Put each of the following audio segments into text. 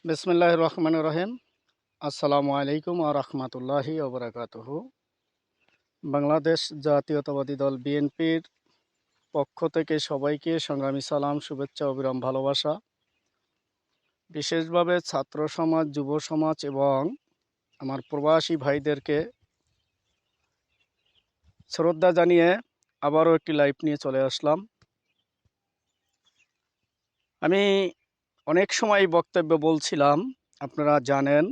বিসমিল্লাহির রহমানির রহিম। আসসালামু আলাইকুম ওয়া রাহমাতুল্লাহি ওয়া বারাকাতুহু। বাংলাদেশ জাতীয়তাবাদী দল বিএনপির পক্ষ থেকে সবাইকে সংগ্রামী সালাম, শুভেচ্ছা, অবিরাম ভালোবাসা। বিশেষভাবে ছাত্র সমাজ, যুব সমাজ এবং আমার প্রবাসী ভাইদেরকে শ্রদ্ধা জানিয়ে আবারও একটি লাইভ নিয়ে চলে আসলাম। আমি অনেক সময় বক্তব্য বলছিলাম, আপনারা জানেন,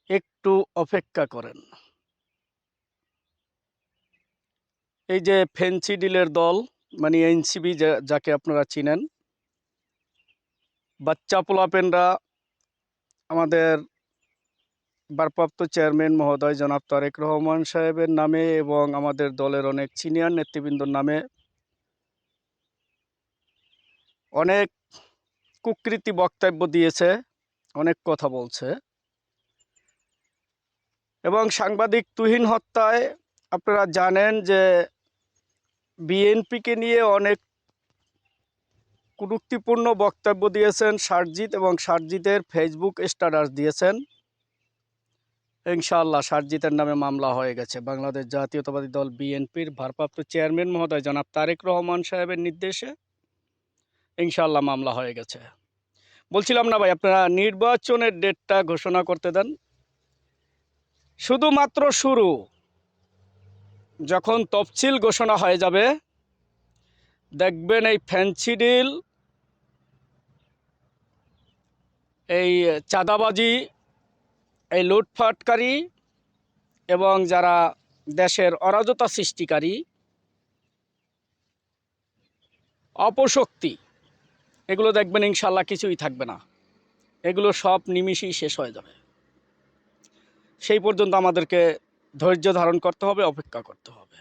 একটু অপেক্ষা করেন। এই যে ফেন্সিডিলের দল, মানে এনসিবি, যাকে আপনারা চিনেন, বাচ্চা পোলাপেনরা আমাদের ভারপ্রাপ্ত চেয়ারম্যান মহোদয় জনাব তারেক রহমান সাহেবের নামে এবং আমাদের দলের অনেক সিনিয়র নেতৃবৃন্দর নামে অনেক কুকৃতি বক্তব্য দিয়েছে, অনেক কথা বলছে এবং সাংবাদিক তুহিন হত্যায় আপনারা জানেন যে বিএনপিকে নিয়ে অনেক কুরুক্তিপূর্ণ বক্তব্য দিয়েছেন সারজিৎ, এবং সারজিতের ফেসবুক স্ট্যাটাস দিয়েছেন। ইনশাআল্লাহ সারজিতের নামে মামলা হয়ে গেছে। বাংলাদেশ জাতীয়তাবাদী দল বিএনপির ভারপ্রাপ্ত চেয়ারম্যান মহোদয় জনাব তারেক রহমান সাহেবের নির্দেশে ইনশাআল্লাহ মামলা হয়ে গেছে। বলছিলাম না ভাই, আপনারা নির্বাচনের ডেটটা ঘোষণা করতে দেন। শুধুমাত্র শুরু, যখন তফসিল ঘোষণা হয়ে যাবে দেখবেন এই ফেন্সিডিল, এই চাঁদাবাজি, এই লুটপাটকারী এবং যারা দেশের অরাজকতা সৃষ্টিকারী অপশক্তি, এগুলো দেখবেন ইনশাল্লাহ কিছুই থাকবে না। এগুলো সব নিমিষেই শেষ হয়ে যাবে। সেই পর্যন্ত আমাদেরকে ধৈর্য ধারণ করতে হবে, অপেক্ষা করতে হবে।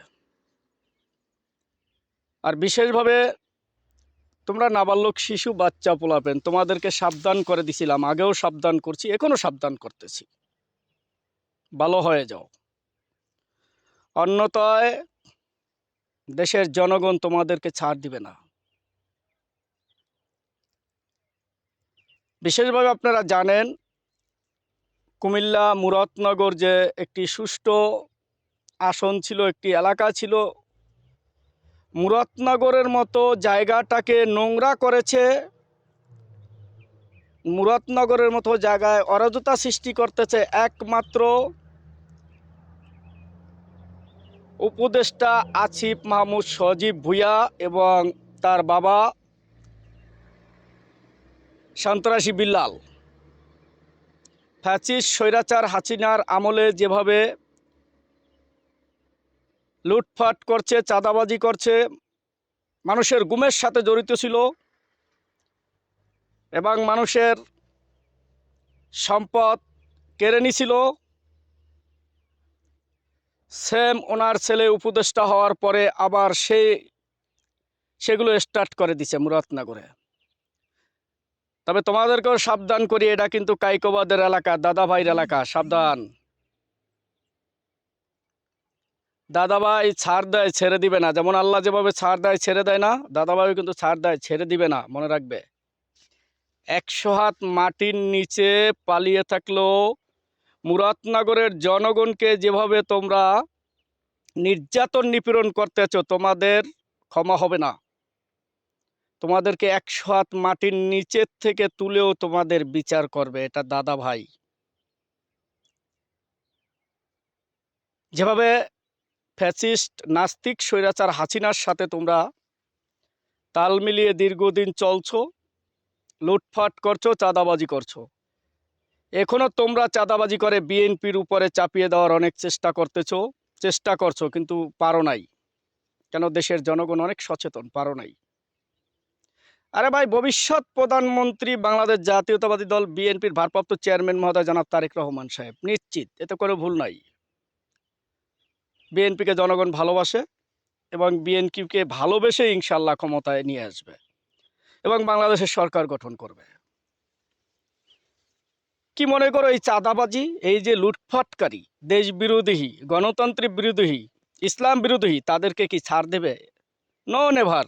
আর বিশেষভাবে তোমরা নাবালক শিশু, বাচ্চা পোলাপেন, তোমাদেরকে সাবধান করে দিছিলাম, আগেও সাবধান করছি, এখনো সাবধান করতেছি, ভালো হয়ে যাও। অন্যথায় দেশের জনগণ তোমাদেরকে ছাড় দিবে না। বিশেষভাবে আপনারা জানেন, কুমিল্লা মুরাদনগর যে একটি সুষ্ঠু আসন ছিল, একটি এলাকা ছিল, মুরাদনগরের মতো জায়গাটাকে নোংরা করেছে। মুরাদনগরের মতো জায়গায় অরাজকতা সৃষ্টি করতেছে একমাত্র উপদেষ্টা আসিফ মাহমুদ সজীব ভুঁইয়া এবং তার বাবা সন্ত্রাসী বিল্লাল। ফ্যাসিস্ট স্বৈরাচার হাসিনার আমলে যেভাবে লুটপাট করছে, চাঁদাবাজি করছে, মানুষের গুমের সাথে জড়িত ছিল এবং মানুষের সম্পদ কেড়ে নিছিল, সেম ওনার ছেলে উপদেষ্টা হওয়ার পরে আবার সেগুলো স্টার্ট করে দিছে মুরাদনগরে। তবে তোমাদেরকেও সাবধান করি, এটা কিন্তু কাইকোবাদের এলাকা, দাদাভাইয়ের এলাকা, সাবধান। দাদাভাই ছাড় দেয়, ছেড়ে দিবে না। যেমন আল্লাহ যেভাবে ছাড় দেয়, ছেড়ে দেয় না, দাদাভাই কিন্তু ছাড় দেয়, ছেড়ে দিবে না, মনে রাখবে। 100 হাত মাটির নিচে পালিয়ে থাকলেও মুরাদনগরের জনগণকে যেভাবে তোমরা নির্যাতন নিপীড়ন করতেছ, তোমাদের ক্ষমা হবে না। তোমাদেরকে 100 হাত মাটির নিচের থেকে তুলেও তোমাদের বিচার করবে, এটা দাদা ভাই। যেভাবে ফ্যাসিস্ট নাস্তিক স্বৈরাচার হাসিনার সাথে তোমরা তাল মিলিয়ে দীর্ঘদিন চলছো, লুটপাট করছো, চাঁদাবাজি করছো, এখনো তোমরা চাঁদাবাজি করে বিএনপির উপরে চাপিয়ে দেওয়ার অনেক চেষ্টা করছো, কিন্তু পারো নাই। কেন? দেশের জনগণ অনেক সচেতন, পারো নাই। আরে ভাই, ভবিষ্যৎ প্রধানমন্ত্রী বাংলাদেশ জাতীয়তাবাদী দল বিএনপির ভারপ্রাপ্ত চেয়ারম্যান মহোদয় জনাব তারেক রহমান সাহেব, নিশ্চিত, এতে কোনো ভুল নাই। বিএনপিকে জনগণ ভালোবাসে এবং বিএনপিকে ভালোবেসে ইনশাল্লাহ ক্ষমতায় নিয়ে আসবে এবং বাংলাদেশের সরকার গঠন করবে। কি মনে করো, এই চাঁদাবাজি, এই যে লুটপাটকারী, দেশ বিরোধী, গণতন্ত্র বিরোধী, ইসলাম বিরোধী, তাদেরকে কি ছাড় দেবে? No never.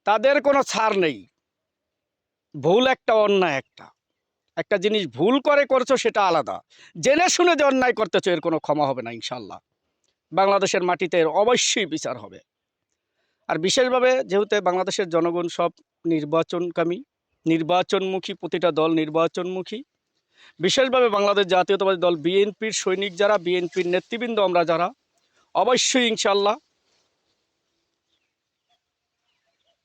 তাদের কোনো ছাড় নেই। ভুল একটা, অন্যায় একটা। একটা জিনিস ভুল করে করছো সেটা আলাদা, জেনে শুনে যে অন্যায় করতেছো এর কোনো ক্ষমা হবে না ইনশাল্লাহ। বাংলাদেশের মাটিতে এর অবশ্যই বিচার হবে। আর বিশেষভাবে যেহেতু বাংলাদেশের জনগণ সব নির্বাচনকামী, নির্বাচনমুখী, প্রতিটা দল নির্বাচনমুখী, বিশেষভাবে বাংলাদেশ জাতীয়তাবাদী দল বিএনপির সৈনিক যারা, বিএনপির নেতৃবৃন্দ আমরা যারা, অবশ্যই ইনশাল্লাহ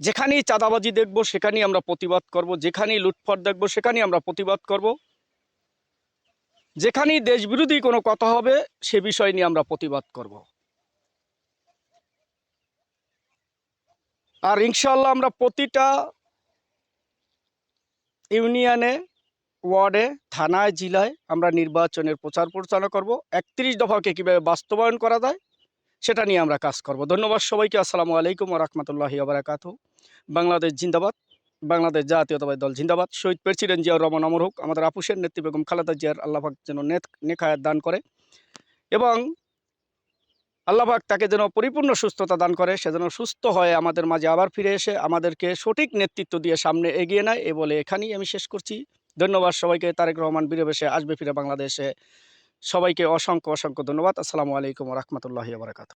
যেখানেই চাঁদাবাজি দেখব সেখানেই আমরা প্রতিবাদ করব, যেখানেই লুটপাট দেখব সেখানেই আমরা প্রতিবাদ করব, যেখানেই দেশবিরোধী কোনো কথা হবে সে বিষয় নিয়ে আমরা প্রতিবাদ করব। আর ইনশাল্লাহ আমরা প্রতিটা ইউনিয়নে, ওয়ার্ডে, থানায়, জেলায় আমরা নির্বাচনের প্রচার প্রচারণা করব। ৩১ দফাকে কীভাবে বাস্তবায়ন করা যায় সেটা নিয়ে আমরা কাজ করব। ধন্যবাদ সবাইকে। আসসালামু আলাইকুম ওয়া রাহমাতুল্লাহি ওয়া বারাকাতুহু। বাংলাদেশ জিন্দাবাদ, বাংলাদেশ জাতীয়তাবাদী দল জিন্দাবাদ। শহীদ প্রেসিডেন্ট জিয়াউর রহমান অমর হোক। আমাদের আপুসের নেত্রী বেগম খালেদা জিয়ার আল্লাহ পাক যেন নেক হায়াত দান করে এবং আল্লাহ পাক তাকে যেন পরিপূর্ণ সুস্থতা দান করে, সে যেন সুস্থ হয়ে আমাদের মাঝে আবার ফিরে এসে আমাদেরকে সঠিক নেতৃত্ব দিয়ে সামনে এগিয়ে নেয়। এ বলে এখানেই আমি শেষ করছি। ধন্যবাদ সবাইকে। তারেক রহমান বীরে বেশে আসবে ফিরে বাংলাদেশে। সবাইকে অসংখ্য অসংখ্য ধন্যবাদ। আসসালামু আলাইকুম ওয়া রাহমাতুল্লাহি ওয়া বারাকাতুহু।